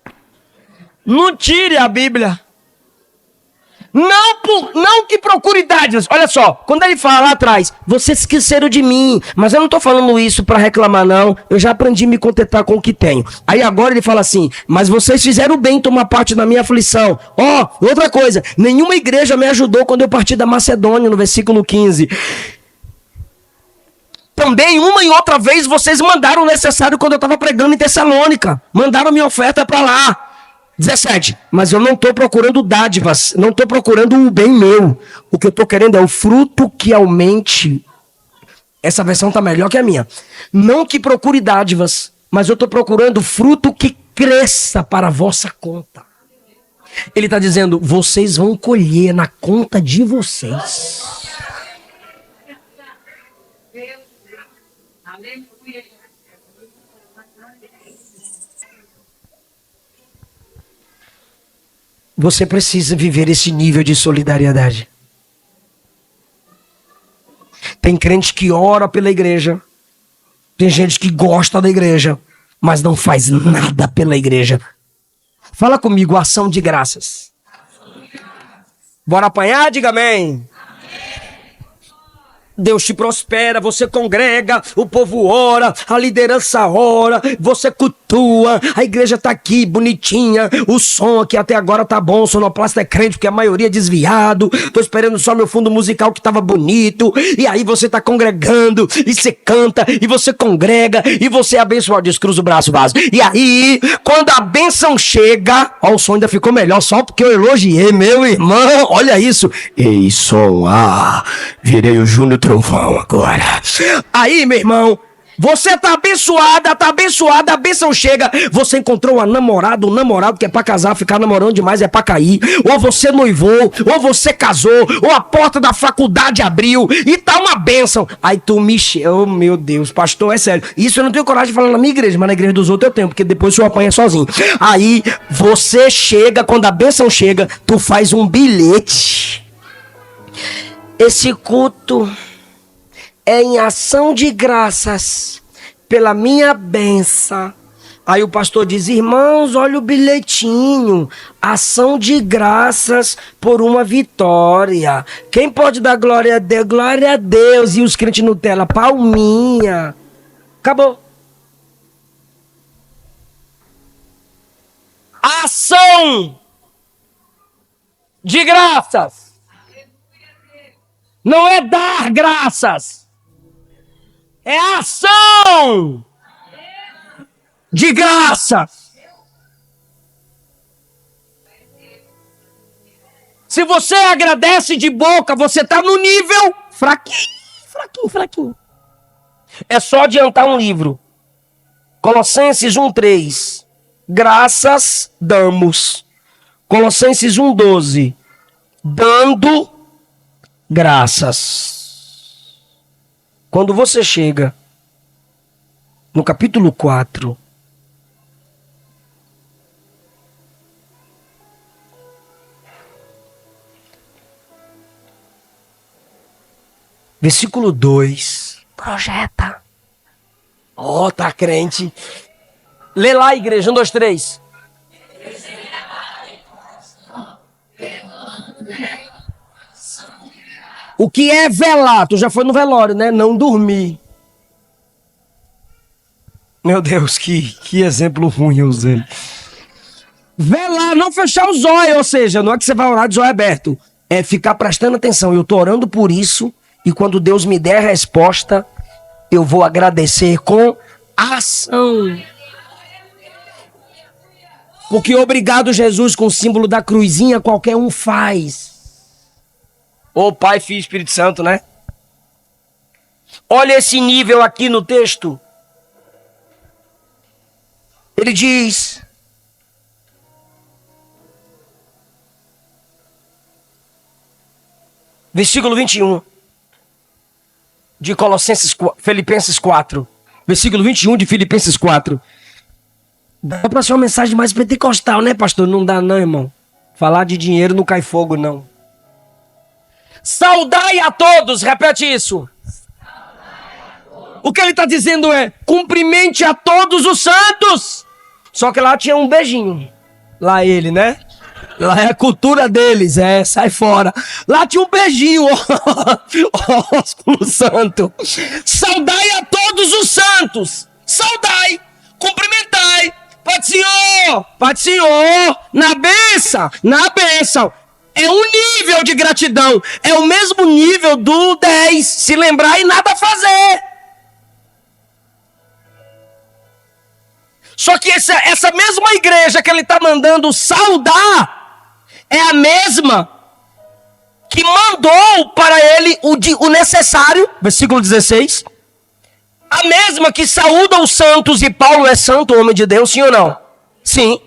Não tire a Bíblia. Não que procure dádivas. Olha só, quando ele fala lá atrás, vocês esqueceram de mim, mas eu não tô falando isso pra reclamar não, eu já aprendi a me contentar com o que tenho. Aí agora ele fala assim, mas vocês fizeram bem em tomar parte da minha aflição. Outra coisa, nenhuma igreja me ajudou quando eu parti da Macedônia, no versículo 15. Também uma e outra vez vocês mandaram o necessário quando eu estava pregando em Tessalônica. Mandaram minha oferta para lá. 17. Mas eu não estou procurando dádivas, não estou procurando o bem meu. O que eu estou querendo é o fruto que aumente. Essa versão está melhor que a minha. Não que procure dádivas, mas eu estou procurando fruto que cresça para a vossa conta. Ele está dizendo, vocês vão colher na conta de vocês. Você precisa viver esse nível de solidariedade. Tem crente que ora pela igreja. Tem gente que gosta da igreja, mas não faz nada pela igreja. Fala comigo, ação de graças. Bora apanhar? Diga amém. Deus te prospera, você congrega, o povo ora, a liderança ora, você cultua, a igreja tá aqui bonitinha, o som aqui até agora tá bom, o sonoplasta é crente porque a maioria é desviado, tô esperando só meu fundo musical que tava bonito, e aí você tá congregando, e você canta, e você congrega, e você é abençoado, descruza o braço, vaso. E aí, quando a bênção chega, ó, o som ainda ficou melhor só porque eu elogiei, meu irmão, olha isso. Ei, som, virei o Júnior Trovão agora. Aí, meu irmão, você tá abençoada, a bênção chega, você encontrou a namorada, o namorado que é pra casar, ficar namorando demais é pra cair, ou você noivou, ou você casou, ou a porta da faculdade abriu, e tá uma bênção. Aí tu me oh meu Deus, pastor, é sério, isso eu não tenho coragem de falar na minha igreja, mas na igreja dos outros eu tenho, porque depois o senhor apanha sozinho. Aí, você chega, quando a bênção chega, tu faz um bilhete. Esse culto é em ação de graças pela minha benção. Aí o pastor diz, irmãos, olha o bilhetinho. Ação de graças por uma vitória. Quem pode dar glória a Deus? Glória a Deus. E os crentes Nutella, palminha. Acabou. Ação de graças. Não é dar graças. É ação de graça. Se você agradece de boca, você está no nível fraquinho. É só adiantar um livro. Colossenses 1:3. Graças damos. Colossenses 1:12. Dando graças. Quando você chega no capítulo 4, versículo 2. Projeta. Ó, tá crente. Lê lá, igreja, 1, 2, 3. O que é velar? Tu já foi no velório, né? Não dormir. Meu Deus, que exemplo ruim eu usei. Velar, não fechar os olhos, ou seja, não é que você vai orar de olho aberto. É ficar prestando atenção. Eu tô orando por isso, e quando Deus me der a resposta, eu vou agradecer com ação. Porque obrigado, Jesus, com o símbolo da cruzinha, qualquer um faz. Ô Pai, Filho e Espírito Santo, né? Olha esse nível aqui no texto. Ele diz: versículo 21 de Filipenses 4. Versículo 21 de Filipenses 4. Dá pra ser uma mensagem mais pentecostal, né, pastor? Não dá não, irmão. Falar de dinheiro não cai fogo, não. Saudai a todos, repete isso. O que ele está dizendo é: cumprimente a todos os santos. Só que lá tinha um beijinho. Lá ele, né? Lá é a cultura deles, sai fora. Lá tinha um beijinho, ósculo santo. Saudai a todos os santos. Saudai, cumprimentai. Pode Senhor, na bênção. É um nível de gratidão. É o mesmo nível do 10. Se lembrar e nada fazer. Só que essa mesma igreja que ele está mandando saudar é a mesma que mandou para ele o necessário, versículo 16. A mesma que saúda os santos, e Paulo é santo, homem de Deus, sim ou não? Sim.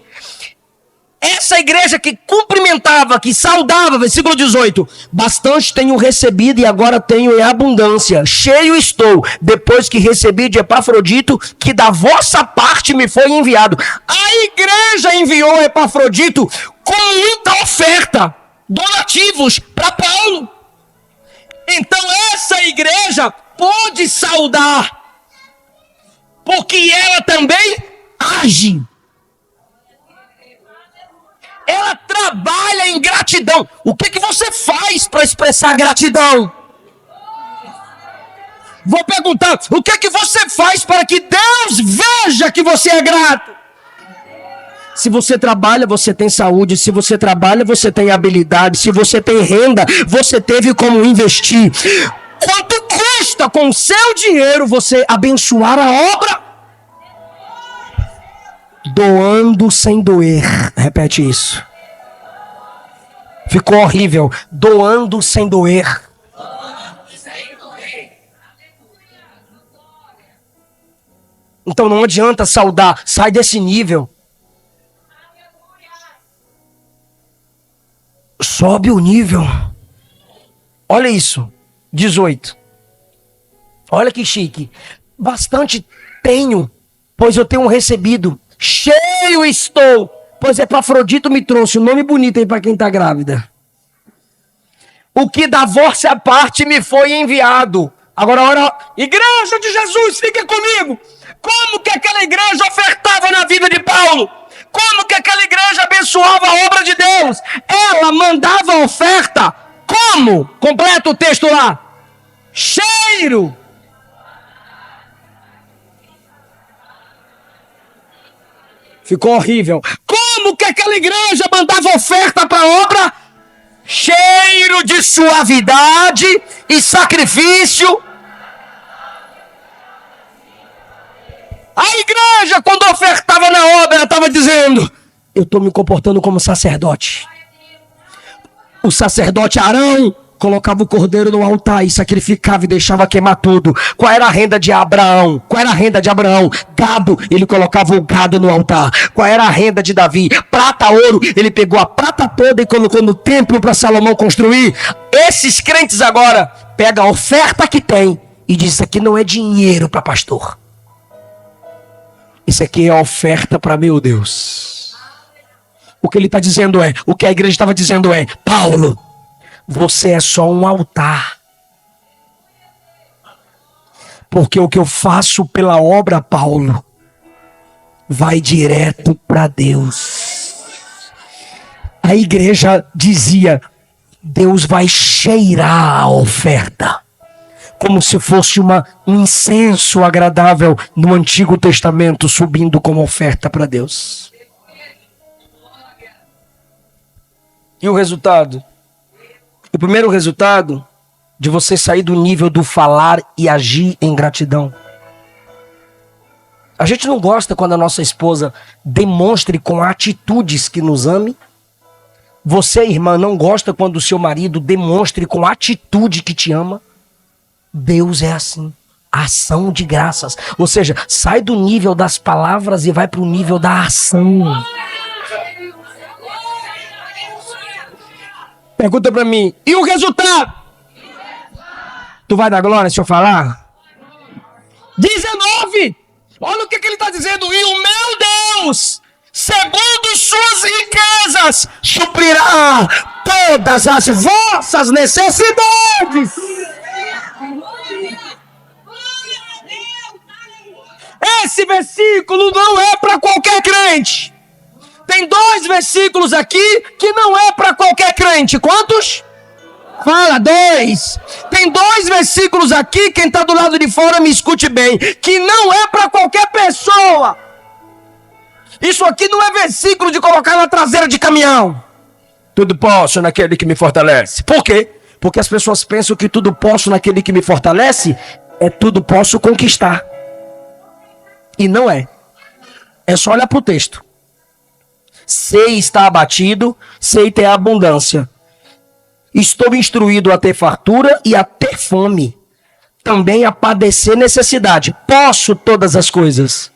Essa igreja que cumprimentava, que saudava, versículo 18. Bastante tenho recebido e agora tenho em abundância. Cheio estou, depois que recebi de Epafrodito, que da vossa parte me foi enviado. A igreja enviou Epafrodito com muita oferta, donativos para Paulo. Então essa igreja pôde saudar, porque ela também age. Ela trabalha em gratidão. O que você faz para expressar gratidão? Vou perguntar: o que você faz para que Deus veja que você é grato? Se você trabalha, você tem saúde. Se você trabalha, você tem habilidade. Se você tem renda, você teve como investir. Quanto custa com o seu dinheiro você abençoar a obra? Doando sem doer. Repete isso. Ficou horrível. Doando sem doer. Então não adianta saudar. Sai desse nível. Sobe o nível. Olha isso. 18. Olha que chique. Bastante tenho, pois eu tenho recebido. Cheio estou, pois Epafrodito me trouxe. Um nome bonito aí para quem está grávida. O que da vossa parte me foi enviado. Agora, ora, igreja de Jesus, fica comigo. Como que aquela igreja ofertava na vida de Paulo? Como que aquela igreja abençoava a obra de Deus? Ela mandava oferta. Como? Completa o texto lá. Cheiro. Ficou horrível. Como que aquela igreja mandava oferta para a obra? Cheiro de suavidade e sacrifício. A igreja, quando ofertava na obra, ela estava dizendo: eu estou me comportando como sacerdote. O sacerdote Arão colocava o cordeiro no altar e sacrificava e deixava queimar tudo. Qual era a renda de Abraão? Qual era a renda de Abraão? Gado, ele colocava o gado no altar. Qual era a renda de Davi? Prata, ouro, ele pegou a prata toda e colocou no templo para Salomão construir. Esses crentes agora pegam a oferta que tem e diz: isso aqui não é dinheiro para pastor. Isso aqui é oferta para meu Deus. O que ele está dizendo é, o que a igreja estava dizendo é: Paulo, você é só um altar. Porque o que eu faço pela obra, Paulo, vai direto para Deus. A igreja dizia: Deus vai cheirar a oferta. Como se fosse um incenso agradável no Antigo Testamento, subindo como oferta para Deus. E o resultado? O primeiro resultado de você sair do nível do falar e agir em gratidão. A gente não gosta quando a nossa esposa demonstre com atitudes que nos ame. Você, irmã, não gosta quando o seu marido demonstre com atitude que te ama. Deus é assim. Ação de graças. Ou seja, sai do nível das palavras e vai para o nível da ação. Pergunta pra mim, e o resultado? Tu vai dar glória se eu falar? 19! Olha o que ele está dizendo. E o meu Deus, segundo suas riquezas, suprirá todas as vossas necessidades. Esse versículo não é para qualquer crente. Tem 2 versículos aqui que não é para qualquer crente. Quantos? Fala, 2. Tem 2 versículos aqui, quem está do lado de fora me escute bem, que não é para qualquer pessoa. Isso aqui não é versículo de colocar na traseira de caminhão. Tudo posso naquele que me fortalece. Por quê? Porque as pessoas pensam que tudo posso naquele que me fortalece é tudo posso conquistar. E não é. É só olhar para o texto. Sei estar abatido, sei ter abundância. Estou instruído a ter fartura e a ter fome. Também a padecer necessidade. Posso todas as coisas.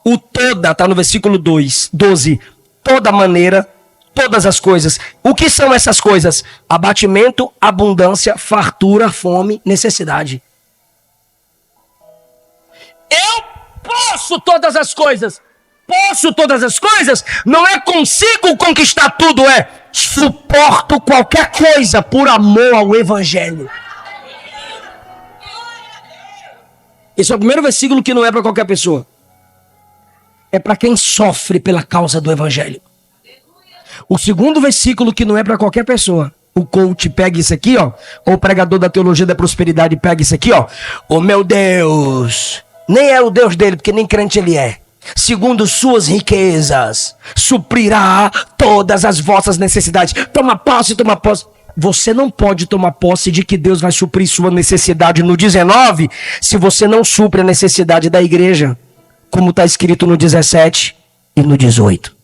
O toda está no versículo 12. Toda maneira, todas as coisas. O que são essas coisas? Abatimento, abundância, fartura, fome, necessidade. Eu posso todas as coisas. Posso todas as coisas, não é consigo conquistar tudo, é suporto qualquer coisa por amor ao Evangelho. Esse é o primeiro versículo que não é para qualquer pessoa. É para quem sofre pela causa do Evangelho. O segundo versículo que não é para qualquer pessoa. O coach pega isso aqui, ó. Ou o pregador da teologia da prosperidade pega isso aqui, ó. O meu Deus. Nem é o Deus dele, porque nem crente ele é. Segundo suas riquezas, suprirá todas as vossas necessidades. Toma posse, toma posse. Você não pode tomar posse de que Deus vai suprir sua necessidade no 19, se você não supre a necessidade da igreja, como está escrito no 17 e no 18.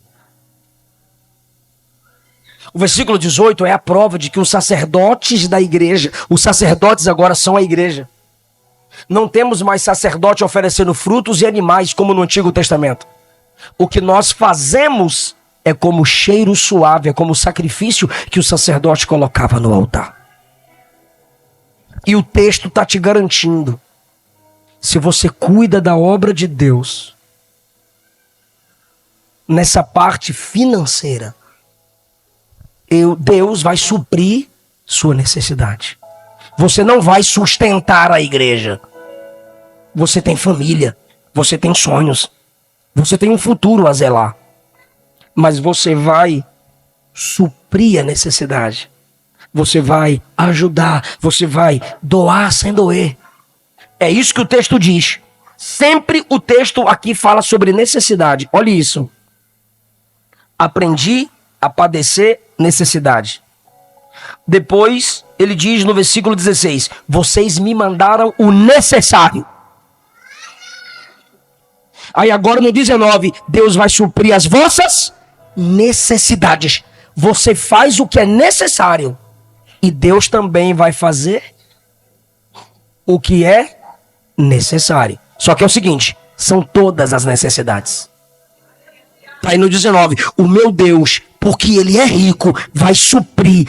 O versículo 18 é a prova de que os sacerdotes da igreja, os sacerdotes agora são a igreja. Não temos mais sacerdote oferecendo frutos e animais como no Antigo Testamento. O que nós fazemos é como cheiro suave, é como sacrifício que o sacerdote colocava no altar. E o texto está te garantindo, se você cuida da obra de Deus, nessa parte financeira, Deus vai suprir sua necessidade. Você não vai sustentar a igreja. Você tem família, você tem sonhos, você tem um futuro a zelar. Mas você vai suprir a necessidade. Você vai ajudar, você vai doar sem doer. É isso que o texto diz. Sempre o texto aqui fala sobre necessidade. Olha isso. Aprendi a padecer necessidade. Depois, ele diz no versículo 16: vocês me mandaram o necessário. Aí agora no 19, Deus vai suprir as vossas necessidades. Você faz o que é necessário e Deus também vai fazer o que é necessário. Só que é o seguinte, são todas as necessidades. Tá aí no 19, o meu Deus, porque Ele é rico, vai suprir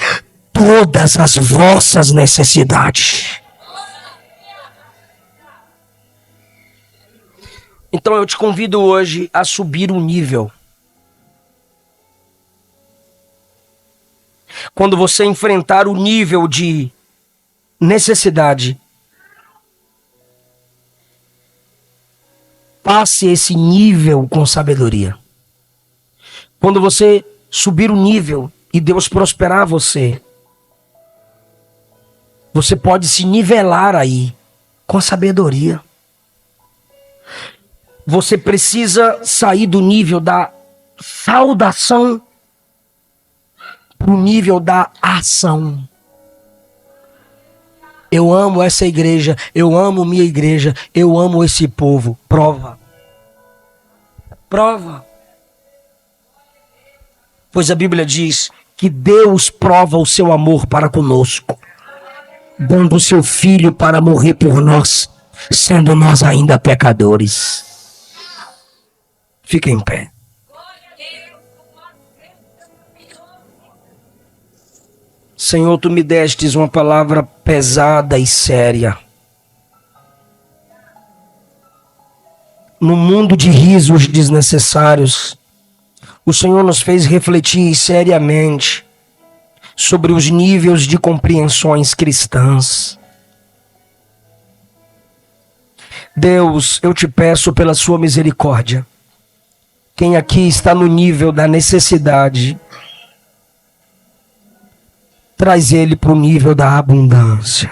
todas as vossas necessidades. Então eu te convido hoje a subir o nível. Quando você enfrentar o nível de necessidade, passe esse nível com sabedoria. Quando você subir o nível e Deus prosperar você, você pode se nivelar aí com sabedoria. Você precisa sair do nível da saudação para o nível da ação. Eu amo essa igreja, eu amo minha igreja, eu amo esse povo. Prova. Prova. Pois a Bíblia diz que Deus prova o seu amor para conosco, dando o seu Filho para morrer por nós, sendo nós ainda pecadores. Fica em pé. Senhor, Tu me destes uma palavra pesada e séria. No mundo de risos desnecessários, o Senhor nos fez refletir seriamente sobre os níveis de compreensões cristãs. Deus, eu te peço pela sua misericórdia. Quem aqui está no nível da necessidade, traz ele para o nível da abundância.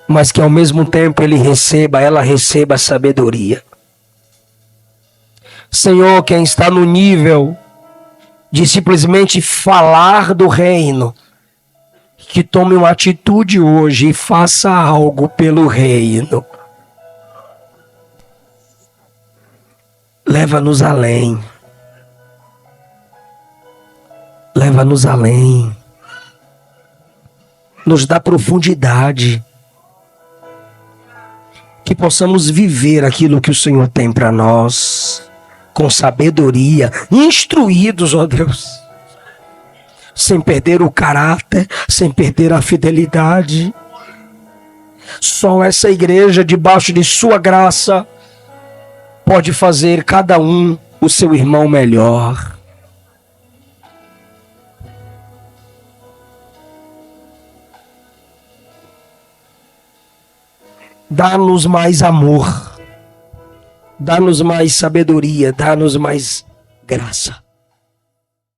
Mas que ao mesmo tempo ela receba sabedoria. Senhor, quem está no nível de simplesmente falar do reino, que tome uma atitude hoje e faça algo pelo reino. Leva-nos além. Leva-nos além. Nos dá profundidade. Que possamos viver aquilo que o Senhor tem para nós. Com sabedoria. Instruídos, ó Deus. Sem perder o caráter. Sem perder a fidelidade. Só essa igreja, debaixo de sua graça, pode fazer cada um o seu irmão melhor. Dá-nos mais amor, dá-nos mais sabedoria, dá-nos mais graça.